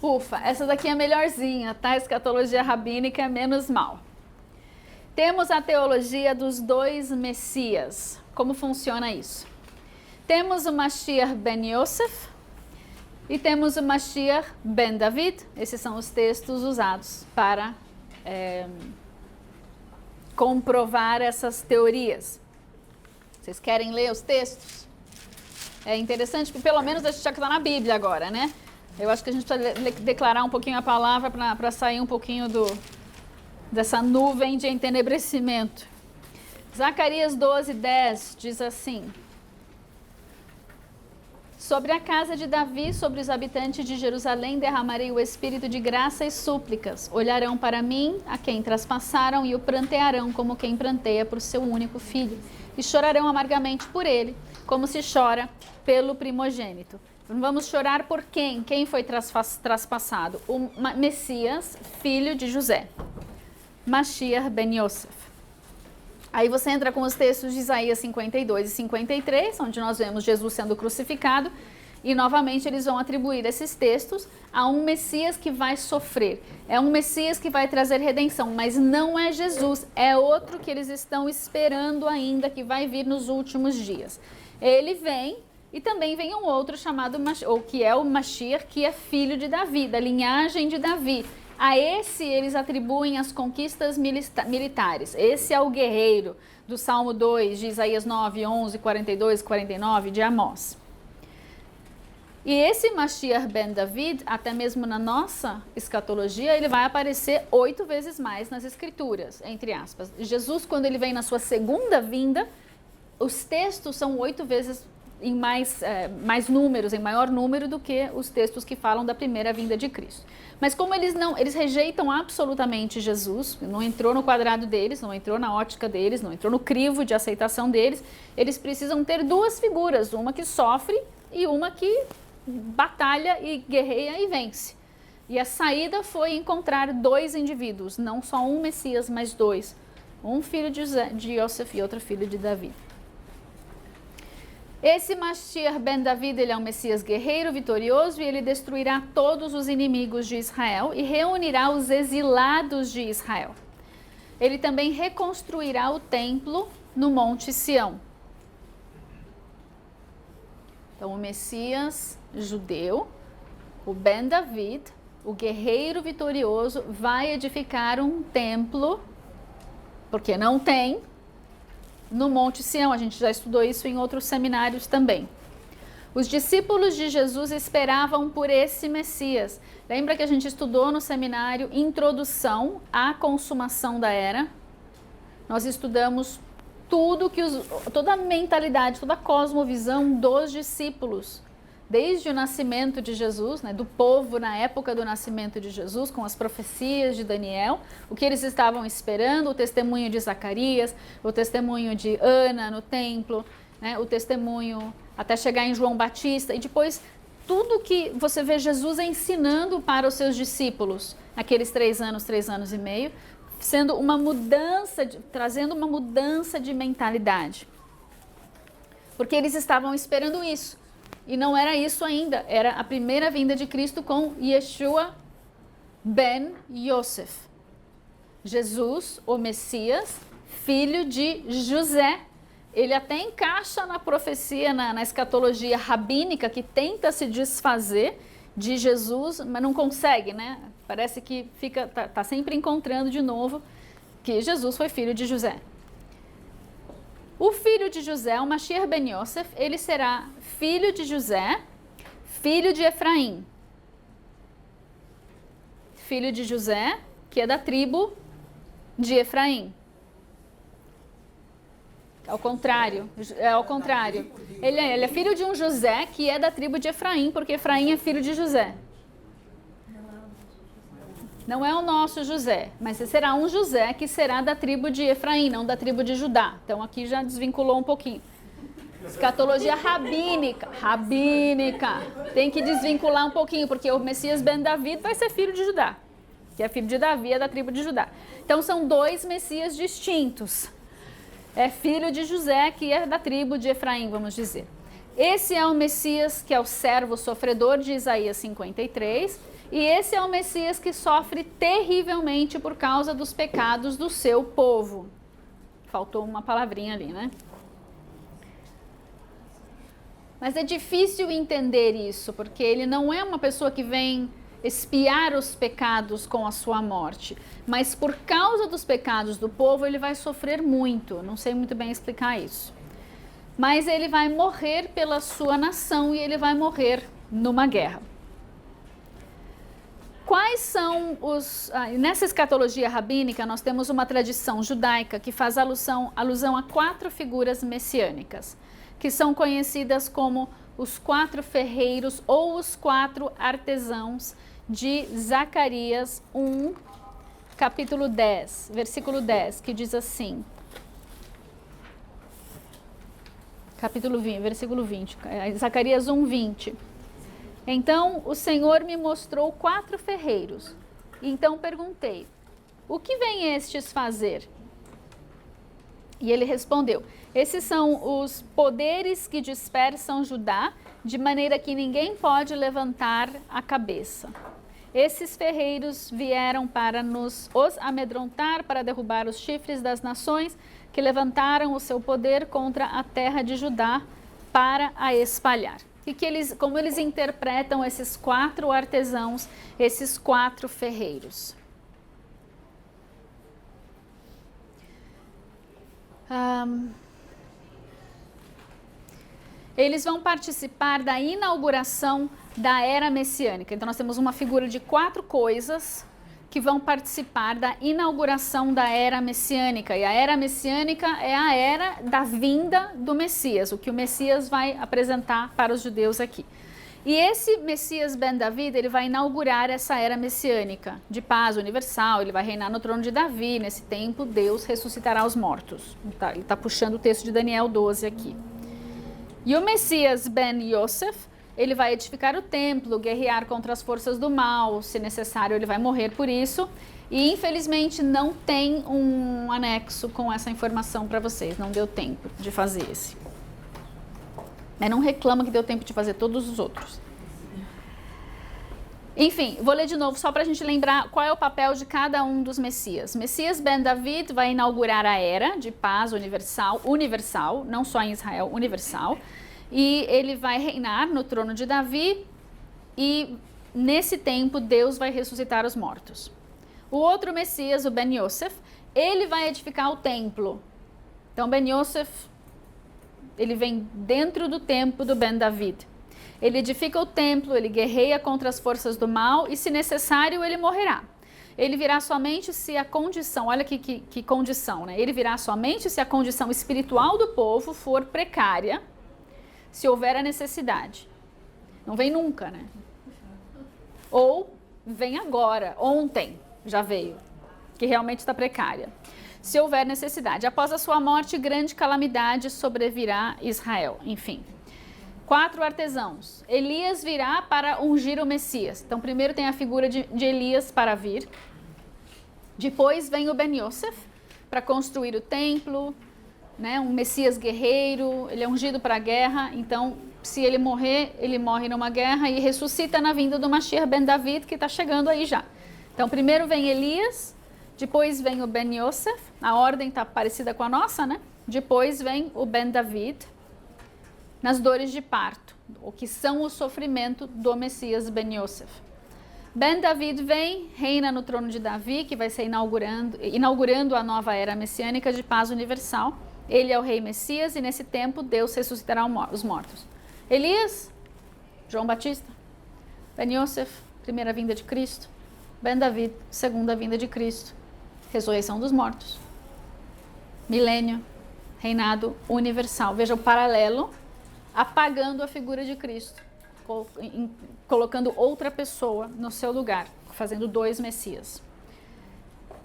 Ufa, essa daqui é a melhorzinha, tá? Escatologia rabínica é menos mal. Temos a teologia dos dois Messias. Como funciona isso? Temos o Mashiach ben Yosef e temos o Mashiach ben David. Esses são os textos usados para comprovar essas teorias. Vocês querem ler os textos? É interessante, porque pelo menos a gente já está na Bíblia agora, né? Eu acho que a gente precisa declarar um pouquinho a palavra para sair um pouquinho dessa nuvem de entenebrecimento. Zacarias 12:10 diz assim: sobre a casa de Davi, sobre os habitantes de Jerusalém, derramarei o espírito de graça e súplicas. Olharão para mim, a quem traspassaram, e o prantearão como quem pranteia por seu único filho. E chorarão amargamente por ele, como se chora pelo primogênito. Vamos chorar por quem? Quem foi traspassado? O Messias, filho de José. Mashiach ben Yosef. Aí você entra com os textos de Isaías 52 e 53, onde nós vemos Jesus sendo crucificado, e novamente eles vão atribuir esses textos a um Messias que vai sofrer. É um Messias que vai trazer redenção, mas não é Jesus, é outro que eles estão esperando ainda, que vai vir nos últimos dias. Ele vem, e também vem um outro chamado, ou que é o Mashiach, que é filho de Davi, da linhagem de Davi. A esse eles atribuem as conquistas militares. Esse é o guerreiro do Salmo 2, de Isaías 9, 11, 42, 49, de Amós. E esse Mashiach ben David, até mesmo na nossa escatologia, ele vai aparecer 8 vezes mais nas escrituras, entre aspas. Jesus, quando ele vem na sua segunda vinda, os textos são 8 vezes em mais números, em maior número do que os textos que falam da primeira vinda de Cristo. Mas como eles rejeitam absolutamente Jesus, não entrou no quadrado deles, não entrou na ótica deles, não entrou no crivo de aceitação deles, eles precisam ter duas figuras, uma que sofre e uma que batalha e guerreia e vence. E a saída foi encontrar 2 indivíduos, não só um Messias, mas 2. Um filho de Yosef e outro filho de Davi. Esse Mashiach ben David, ele é um Messias guerreiro, vitorioso, e ele destruirá todos os inimigos de Israel e reunirá os exilados de Israel. Ele também reconstruirá o templo no Monte Sião. Então, o Messias judeu, o Ben David, o guerreiro vitorioso, vai edificar um templo, porque não tem, no Monte Sião. A gente já estudou isso em outros seminários também. Os discípulos de Jesus esperavam por esse Messias. Lembra que a gente estudou no seminário Introdução à Consumação da Era? Nós estudamos toda a mentalidade, toda a cosmovisão dos discípulos, desde o nascimento de Jesus, né, do povo na época do nascimento de Jesus, com as profecias de Daniel, o que eles estavam esperando, o testemunho de Zacarias, o testemunho de Ana no templo, né, o testemunho até chegar em João Batista, e depois tudo que você vê Jesus ensinando para os seus discípulos, aqueles 3 anos e meio, sendo uma mudança, trazendo uma mudança de mentalidade. Porque eles estavam esperando isso. E não era isso ainda, era a primeira vinda de Cristo com Yeshua ben Yosef. Jesus, o Messias, filho de José. Ele até encaixa na profecia, na escatologia rabínica, que tenta se desfazer de Jesus, mas não consegue, né? Parece que tá sempre encontrando de novo que Jesus foi filho de José. O filho de José, o Mashiach ben Yosef, ele será filho de José, filho de Efraim. Filho de José, que é da tribo de Efraim. Ao contrário. Ele é filho de um José que é da tribo de Efraim, porque Efraim é filho de José. Não é o nosso José, mas será um José que será da tribo de Efraim, não da tribo de Judá. Então aqui já desvinculou um pouquinho. Escatologia rabínica. Tem que desvincular um pouquinho, porque o Messias ben David vai ser filho de Judá, que é filho de Davi, é da tribo de Judá. Então são 2 Messias distintos. É filho de José, que é da tribo de Efraim, vamos dizer. Esse é o Messias, que é o servo sofredor de Isaías 53, E esse é o Messias que sofre terrivelmente por causa dos pecados do seu povo. Faltou uma palavrinha ali, né? Mas é difícil entender isso, porque ele não é uma pessoa que vem expiar os pecados com a sua morte. Mas por causa dos pecados do povo, ele vai sofrer muito. Não sei muito bem explicar isso. Mas ele vai morrer pela sua nação e ele vai morrer numa guerra. Quais são os... nessa escatologia rabínica, nós temos uma tradição judaica que faz alusão a 4 figuras messiânicas, que são conhecidas como os 4 ferreiros ou os 4 artesãos de Zacarias 1, capítulo 10, versículo 10, que diz assim, capítulo 20, versículo 20, Zacarias 1, 20. Então o Senhor me mostrou 4 ferreiros. Então perguntei, o que vêm estes fazer? E ele respondeu, esses são os poderes que dispersam Judá, de maneira que ninguém pode levantar a cabeça. Esses ferreiros vieram para os amedrontar, para derrubar os chifres das nações que levantaram o seu poder contra a terra de Judá para a espalhar. E como eles interpretam esses 4 artesãos, esses 4 ferreiros? Eles vão participar da inauguração da era messiânica. Então nós temos uma figura de 4 coisas que vão participar da inauguração da era messiânica. E a era messiânica é a era da vinda do Messias, o que o Messias vai apresentar para os judeus aqui. E esse Messias Ben David, ele vai inaugurar essa era messiânica de paz universal, ele vai reinar no trono de Davi. Nesse tempo, Deus ressuscitará os mortos. Ele está puxando o texto de Daniel 12 aqui. E o Messias Ben Yosef, ele vai edificar o templo, guerrear contra as forças do mal, se necessário ele vai morrer por isso. E infelizmente não tem um anexo com essa informação para vocês, não deu tempo de fazer esse. Mas não reclama que deu tempo de fazer todos os outros. Enfim, vou ler de novo só para a gente lembrar qual é o papel de cada um dos Messias. Messias Ben David vai inaugurar a era de paz universal, não só em Israel, universal. E ele vai reinar no trono de Davi e nesse tempo Deus vai ressuscitar os mortos. O outro Messias, o Ben Yosef, ele vai edificar o templo. Então Ben Yosef, ele vem dentro do templo do Ben David. Ele edifica o templo, ele guerreia contra as forças do mal e se necessário ele morrerá. Ele virá somente se a condição, olha que condição, né? Ele virá somente se a condição espiritual do povo for precária, se houver a necessidade. Não vem nunca, né? Ou vem agora, ontem já veio, que realmente está precária. Se houver necessidade. Após a sua morte, grande calamidade sobrevirá Israel. Enfim. 4 artesãos. Elias virá para ungir o Messias. Então primeiro tem a figura de Elias para vir. Depois vem o Ben Yosef para construir o templo, né, um Messias guerreiro, ele é ungido para a guerra, então se ele morrer, ele morre numa guerra e ressuscita na vinda do Mashiach Ben David, que está chegando aí já. Então primeiro vem Elias, depois vem o Ben Yosef, a ordem está parecida com a nossa, né? Depois vem o Ben David, nas dores de parto, o que são o sofrimento do Messias Ben Yosef. Ben David vem, reina no trono de Davi, que vai ser inaugurando a nova era messiânica de paz universal. Ele é o rei Messias e nesse tempo Deus ressuscitará os mortos. Elias, João Batista. Ben Yosef, primeira vinda de Cristo. Ben David, segunda vinda de Cristo. Ressurreição dos mortos. Milênio, reinado universal. Veja o paralelo, apagando a figura de Cristo, colocando outra pessoa no seu lugar, fazendo 2 Messias.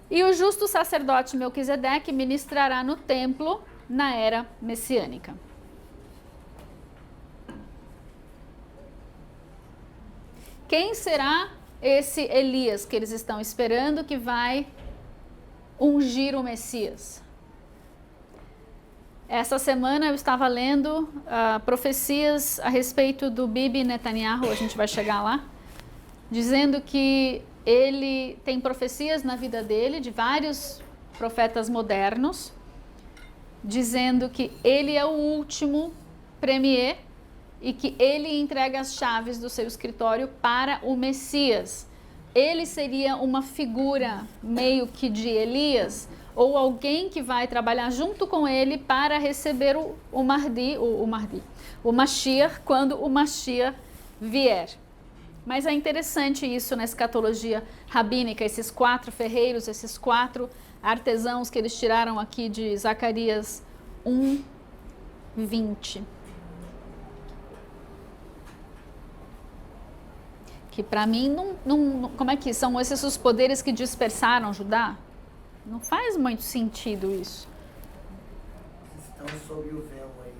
E o justo sacerdote Melquisedeque ministrará no templo na era messiânica. Quem será esse Elias que eles estão esperando que vai ungir o Messias? Essa semana eu estava lendo profecias a respeito do Bibi Netanyahu, a gente vai chegar lá. dizendo que ele tem profecias na vida dele, de vários profetas modernos, dizendo que ele é o último premier e que ele entrega as chaves do seu escritório para o Messias. Ele seria uma figura meio que de Elias, ou alguém que vai trabalhar junto com ele para receber o Mashiach, quando o Mashiach vier. Mas é interessante isso na escatologia rabínica, esses 4 ferreiros, esses 4 artesãos que eles tiraram aqui de Zacarias 1:20. Que para mim, como é que são esses os poderes que dispersaram Judá? Não faz muito sentido isso. Estão sob o véu aí.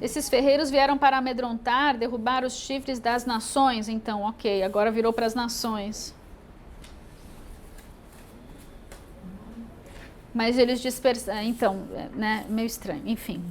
Esses ferreiros vieram para amedrontar, derrubar os chifres das nações. Então, ok, agora virou para as nações. Mas eles dispersaram. Então, né, meio estranho, enfim.